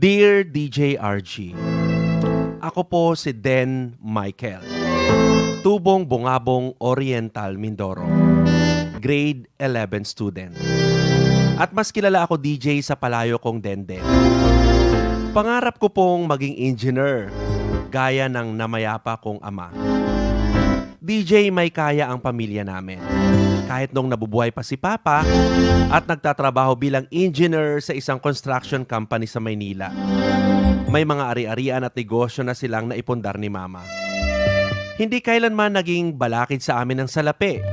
Dear DJ RG, ako po si Den Michael, Tubong Bungabong Oriental, Mindoro, grade 11 student. At mas kilala ako DJ sa palayo kong Denden. Pangarap ko pong maging engineer, gaya ng namayapa kong ama. DJ may kaya ang pamilya namin. Kahit nung nabubuhay pa si Papa at nagtatrabaho bilang engineer sa isang construction company sa Maynila. May mga ari-arian at negosyo na silang naipundar ni Mama. Hindi kailanman naging balakid sa amin ng salapi.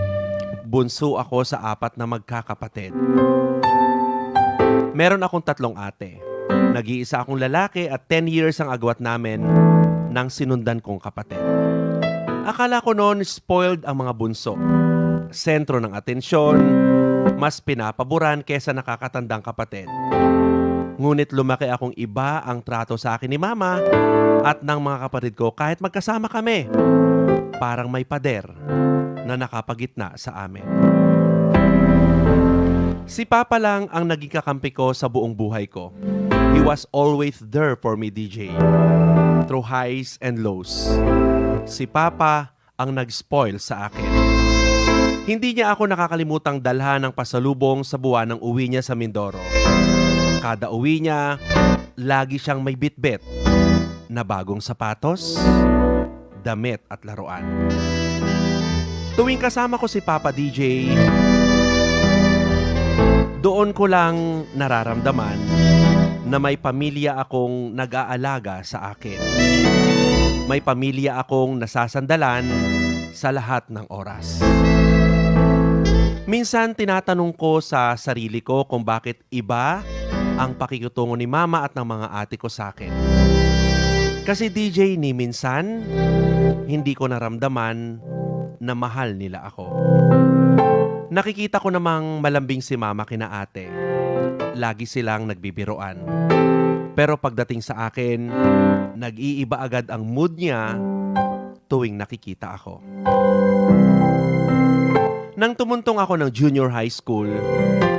Bunso ako sa 4 na magkakapatid. Meron akong 3 ate. Nag-iisa akong lalaki at 10 years ang agwat namin ng sinundan kong kapatid. Akala ko noon spoiled ang mga bunso. Sentro ng atensyon, mas pinapaboran kesa nakakatandang kapatid. Ngunit lumaki akong iba ang trato sa akin ni Mama at ng mga kapatid ko kahit magkasama kami. Parang may pader na nakapagitna sa amin. Si Papa lang ang naging kakampi ko sa buong buhay ko. He was always there for me, DJ. Through highs and lows. Si Papa ang nag-spoil sa akin. Hindi niya ako nakakalimutang dalhan ng pasalubong sa buwan ng uwi niya sa Mindoro. Kada uwi niya, lagi siyang may bitbit na bagong sapatos, damit at laruan. Tuwing kasama ko si Papa DJ, doon ko lang nararamdaman na may pamilya akong nag-aalaga sa akin. May pamilya akong nasasandalan sa lahat ng oras. Minsan tinatanong ko sa sarili ko kung bakit iba ang pakikitungo ni Mama at ng mga ate ko sa akin. Kasi DJ, ni minsan, hindi ko naramdaman na mahal nila ako. Nakikita ko namang malambing si Mama kina ate. Lagi silang nagbibiroan. Pero pagdating sa akin, nag-iiba agad ang mood niya tuwing nakikita ako. Nang tumuntong ako ng junior high school,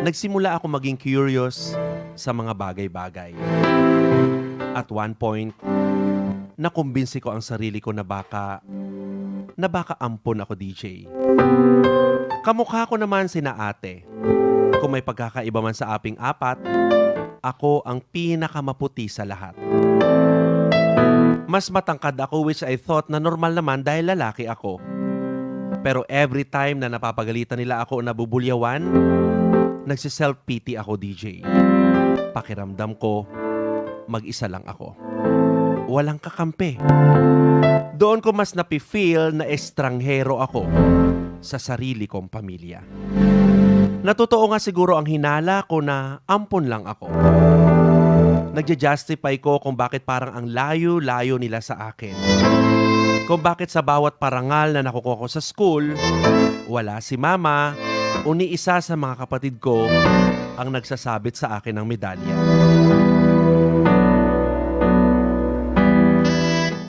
nagsimula ako maging curious sa mga bagay-bagay. At one point, nakumbinsi ko ang sarili ko na baka ampon ako, DJ. Kamukha ko naman sina ate. Kung may pagkakaiba man sa aping 4, ako ang pinakamaputi sa lahat. Mas matangkad ako, which I thought na normal naman dahil lalaki ako. Pero every time na napapagalitan nila ako o nabubulyawan, nagsiself-pity ako, DJ. Pakiramdam ko, mag-isa lang ako. Walang kakampi. Doon ko mas napifeel na estranghero ako sa sarili kong pamilya. Natotoo nga siguro ang hinala ko na ampon lang ako. Nagja-justify ko kung bakit parang ang layo-layo nila sa akin. Kung bakit sa bawat parangal na nakukuha ko sa school, wala si Mama o ni isa sa mga kapatid ko ang nagsasabit sa akin ng medalya.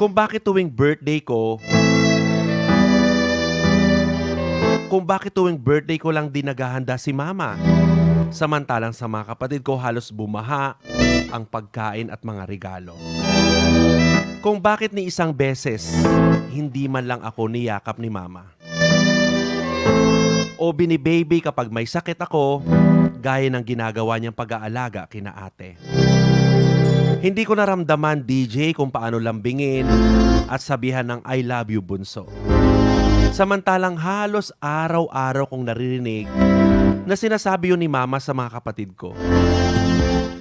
Kung bakit tuwing birthday ko lang din naghahanda si Mama. Samantalang sa mga kapatid ko halos bumaha ang pagkain at mga regalo. Kung bakit ni isang beses, hindi man lang ako niyakap ni Mama. O binibaby kapag may sakit ako, gaya ng ginagawa niyang pag-aalaga kina ate. Hindi ko naramdaman, DJ, kung paano lambingin at sabihan ng I love you, bunso. Samantalang halos araw-araw kong naririnig na sinasabi yun ni Mama sa mga kapatid ko.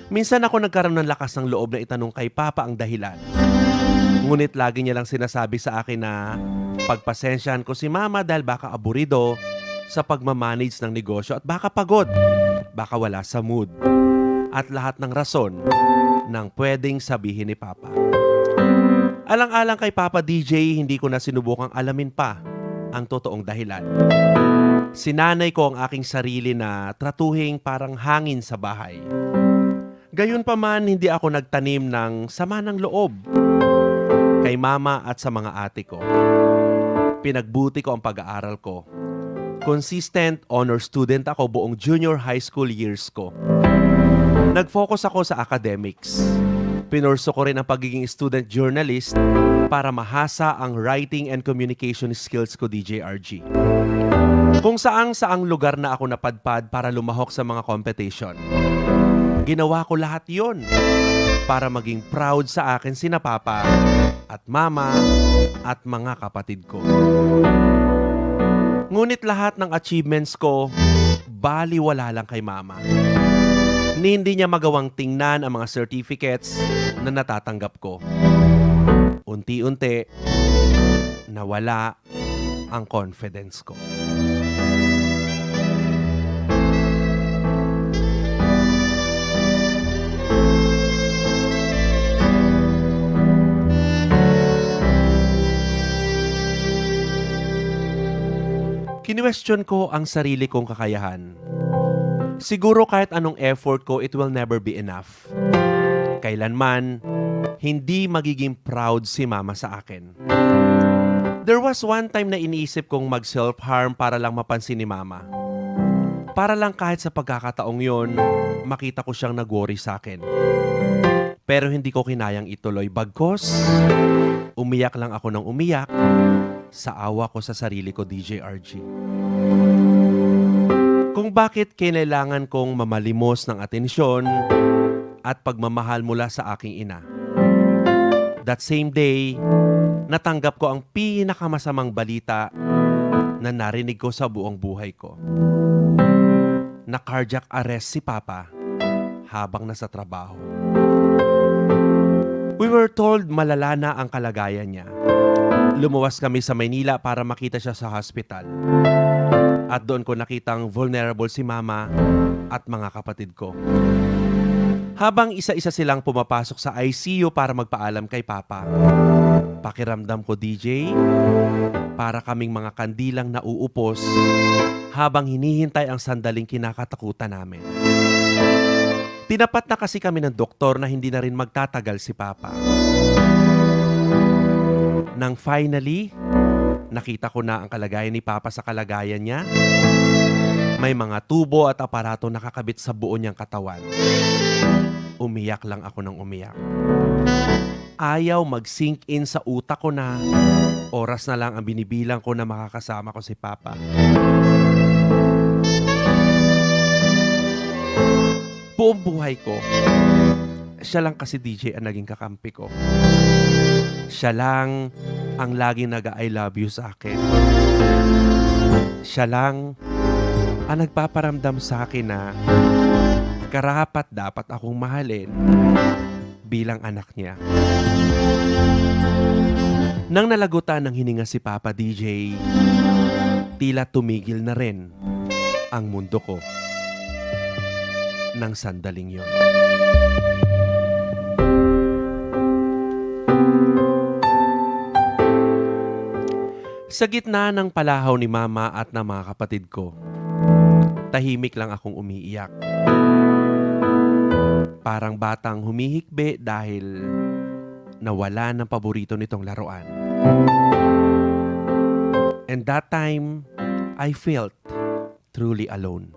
Minsan ako nagkaroon ng lakas ng loob na itanong kay Papa ang dahilan. Ngunit lagi niya lang sinasabi sa akin na pagpasensyahan ko si Mama dahil baka aburido sa pagmamanage ng negosyo at baka pagod, baka wala sa mood, at lahat ng rason ng pwedeng sabihin ni Papa. Alang-alang kay Papa DJ, hindi ko na sinubukang alamin pa ang totoong dahilan. Sinanay ko ang aking sarili na tratuhing parang hangin sa bahay. Gayunpaman, hindi ako nagtanim ng sama ng loob kay Mama at sa mga ate ko. Pinagbuti ko ang pag-aaral ko. Consistent honor student ako buong junior high school years ko. Nag-focus ako sa academics. Pinurso ko rin ang pagiging student journalist para mahasa ang writing and communication skills ko, DJ RG. Kung saang lugar na ako napadpad para lumahok sa mga competition. Ginawa ko lahat yon para maging proud sa akin sina Papa at Mama at mga kapatid ko. Ngunit lahat ng achievements ko, baliwala lang kay Mama. Hindi niya magawang tingnan ang mga certificates na natatanggap ko. Unti-unti, nawala ang confidence ko. Kinwestiyon ko ang sarili kong kakayahan. Siguro kahit anong effort ko, it will never be enough. Kailanman, hindi magiging proud si Mama sa akin. There was one time na iniisip kong mag-self-harm para lang mapansin ni Mama. Para lang kahit sa pagkakataong yon, makita ko siyang nag-worry sa akin. Pero hindi ko kinayang ituloy. Bagkos, umiyak lang ako ng umiyak sa awa ko sa sarili ko, DJ RG. Kung bakit kinailangan kong mamalimos ng atensyon at pagmamahal mula sa aking ina. That same day, natanggap ko ang pinakamasamang balita na narinig ko sa buong buhay ko. Na cardiac arrest si Papa habang nasa trabaho. We were told malala na ang kalagayan niya. Lumuwas kami sa Maynila para makita siya sa hospital. At doon ko nakitang vulnerable si Mama at mga kapatid ko. Habang isa-isa silang pumapasok sa ICU para magpaalam kay Papa. Pakiramdam ko, DJ, para kaming mga kandilang nauupos habang hinihintay ang sandaling kinakatakutan namin. Tinapat na kasi kami ng doktor na hindi na rin magtatagal si Papa. Nang finally, nakita ko na ang kalagayan ni Papa sa kalagayan niya. May mga tubo at aparato nakakabit sa buo niyang katawan. Umiyak lang ako ng umiyak. Ayaw mag-sink in sa utak ko na oras na lang ang binibilang ko na makakasama ko si Papa. Buong buhay ko, siya lang kasi DJ ang naging kakampi ko. Siya lang ang laging nag-I love you sa akin. Siya lang ang nagpaparamdam sa akin na karapat dapat akong mahalin bilang anak niya. Nang nalagutan ng hininga si Papa DJ, tila tumigil na rin ang mundo ko ng sandaling yon. Sa gitna ng palahaw ni Mama at ng mga kapatid ko, tahimik lang akong umiiyak. Parang batang humihikbi dahil nawala ng paborito nitong laruan. And that time, I felt truly alone.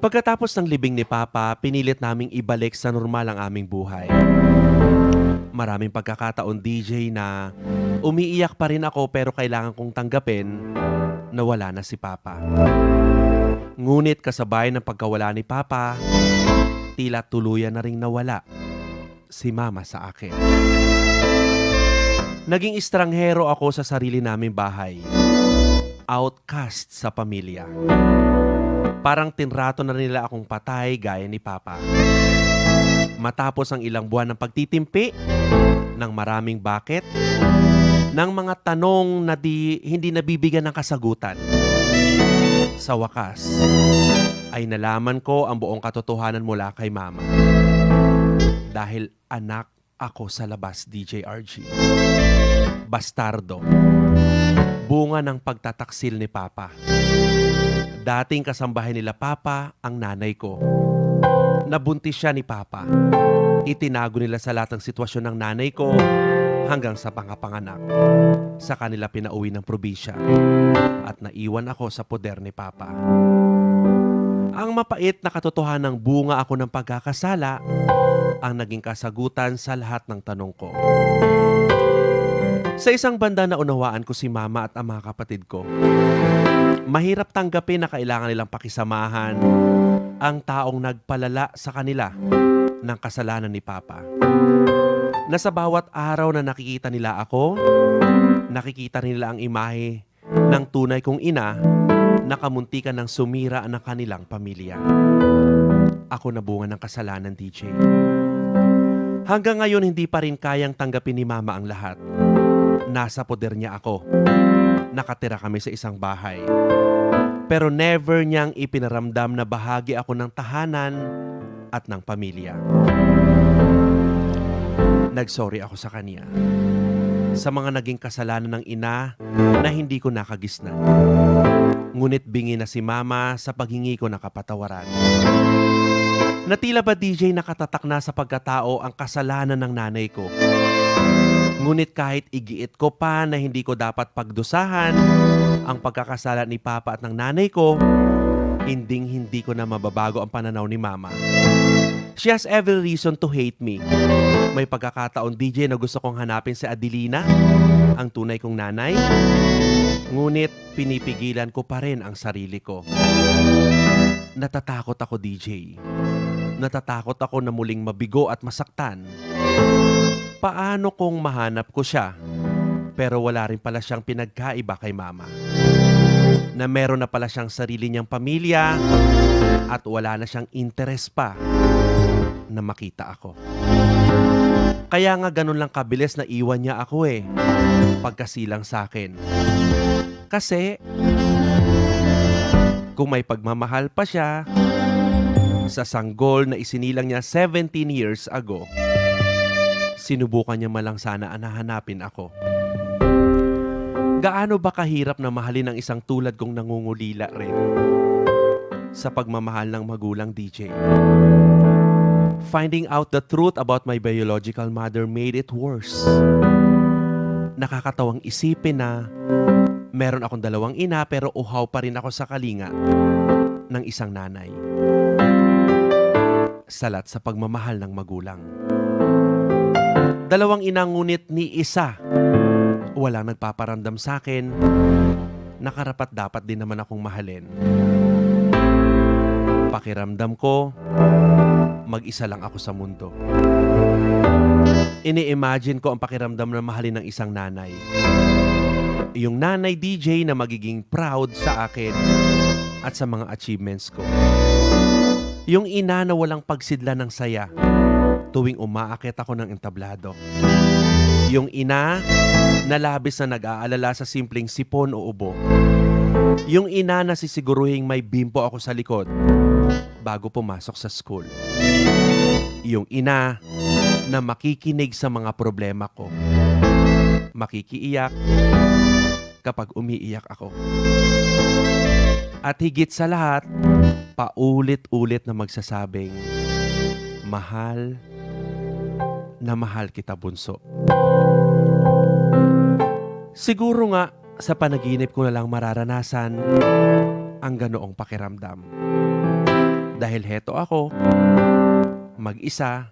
Pagkatapos ng libing ni Papa, pinilit naming ibalik sa normal ang aming buhay. Maraming pagkakataon, DJ, na umiiyak pa rin ako pero kailangan kong tanggapin na wala na si Papa. Ngunit kasabay ng pagkawala ni Papa, tila tuluyan na ring nawala si Mama sa akin. Naging estranghero ako sa sarili naming bahay. Outcast sa pamilya. Parang tinrato na nila akong patay gaya ni Papa. Matapos ang ilang buwan ng pagtitimpi, ng maraming bakit, ng mga tanong na hindi nabibigyan ng kasagutan. Sa wakas, ay nalaman ko ang buong katotohanan mula kay Mama. Dahil anak ako sa labas, DJ RG. Bastardo. Bunga ng pagtataksil ni Papa. Dating kasambahay nila Papa ang nanay ko. Nabuntis siya ni Papa. Itinago nila sa lahat ng sitwasyon ng nanay ko hanggang sa pangapanganak. Sa kanila pinauwi ng probinsya at naiwan ako sa poder ni Papa. Ang mapait na katotohanang bunga ako ng pagkakasala ang naging kasagutan sa lahat ng tanong ko. Sa isang banda naunawaan ko si mama at ang mga kapatid ko. Mahirap tanggapin na kailangan nilang pakisamahan ang taong nagpalala sa kanila ng kasalanan ni Papa. Na sa bawat araw na nakikita nila ako, nakikita nila ang imahe ng tunay kong ina na kamuntikan ng sumira ng kanilang pamilya. Ako na bunga ng kasalanan, DJ. Hanggang ngayon hindi pa rin kayang tanggapin ni mama ang lahat. Nasa poder niya ako. Nakatira kami sa isang bahay. Pero never niyang ipinaramdam na bahagi ako ng tahanan at ng pamilya. Nagsorry ako sa kanya sa mga naging kasalanan ng ina na hindi ko nakagisnan. Ngunit bingi na si mama sa paghingi ko ng kapatawaran. Natila ba, DJ, nakatatak na sa pagkatao ang kasalanan ng nanay ko? Ngunit kahit igiit ko pa na hindi ko dapat pagdusahan ang pagkakasala ni Papa at ng nanay ko, hindi ko na mababago ang pananaw ni Mama. She has every reason to hate me. May pagkakataon, DJ, na gusto kong hanapin si Adelina, ang tunay kong nanay. Ngunit pinipigilan ko pa rin ang sarili ko. Natatakot ako, DJ. Natatakot ako na muling mabigo at masaktan. Paano kung mahanap ko siya, pero wala rin pala siyang pinagkaiba kay mama? Na meron na pala siyang sarili niyang pamilya at wala na siyang interes pa na makita ako. Kaya nga ganun lang kabilis na iwan niya ako pagkasilang sa akin. Kasi kung may pagmamahal pa siya sa sanggol na isinilang niya 17 years ago, sinubukan niya malang sana anahanapin ako. Gaano ba kahirap na mahalin ang isang tulad kong nangungulila rin sa pagmamahal ng magulang, DJ? Finding out the truth about my biological mother made it worse. Nakakatawang isipin na meron akong dalawang ina pero uhaw pa rin ako sa kalinga ng isang nanay. Salat sa pagmamahal ng magulang. Dalawang ina ngunit ni isa walang nagpaparamdam sa akin na karapat dapat din naman akong mahalin. Pakiramdam ko, mag-isa lang ako sa mundo. Ini-imagine ko ang pakiramdam na mahalin ng isang nanay. Yung nanay, DJ, na magiging proud sa akin at sa mga achievements ko. Yung ina na walang pagsidla ng saya tuwing umaakit ako ng entablado. Yung ina na labis na nag-aalala sa simpleng sipon o ubo. Yung ina na sisiguruhing may bimpo ako sa likod bago pumasok sa school. Yung ina na makikinig sa mga problema ko. Makikiiyak kapag umiiyak ako. At higit sa lahat, paulit-ulit na magsasabing, mahal na mahal kita, bunso. Siguro nga sa panaginip ko na lang mararanasan ang ganoong pakiramdam. Dahil heto ako, mag-isa,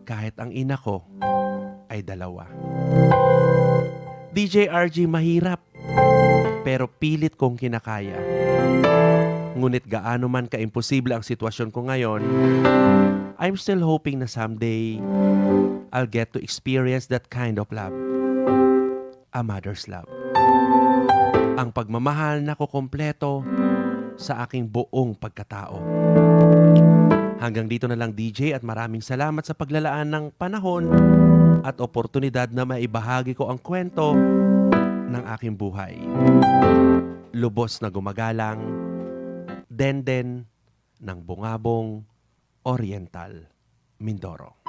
kahit ang ina ko ay dalawa. DJ RG, mahirap, pero pilit kong kinakaya. Ngunit gaano man ka-imposible ang sitwasyon ko ngayon, I'm still hoping na someday I'll get to experience that kind of love. A mother's love. Ang pagmamahal na kukumpleto sa aking buong pagkatao. Hanggang dito na lang, DJ, at maraming salamat sa paglalaan ng panahon at oportunidad na maibahagi ko ang kwento ng aking buhay. Lubos na gumagalang, Denden ng Bungabong, Oriental, Mindoro.